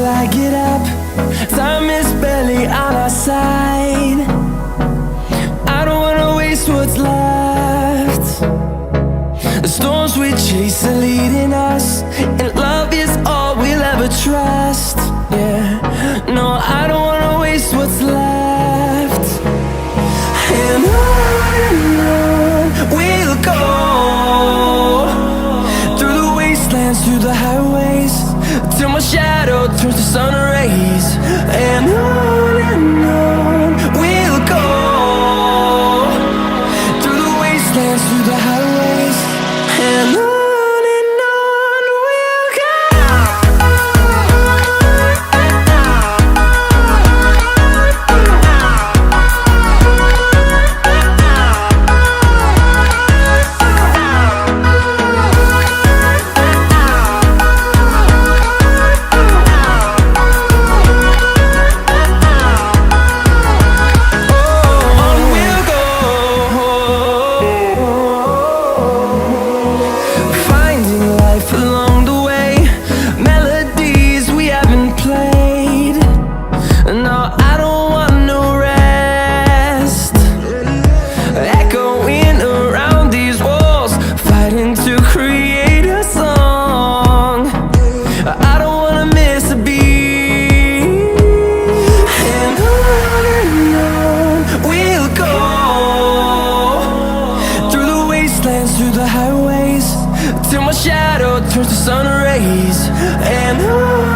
till I get up. Time is barely on our side. I don't wanna waste what's left. The storms we chase are leading us, and love is all we'll ever trust. Yeah, no, I don't wanna waste what's left. And on we'll go, through the wastelands, through the highways, till my shadow turns to sun rays. And on we'll go, through the wastelands, through the highways, and on. Through the highways, till my shadow turns to sun rays. And on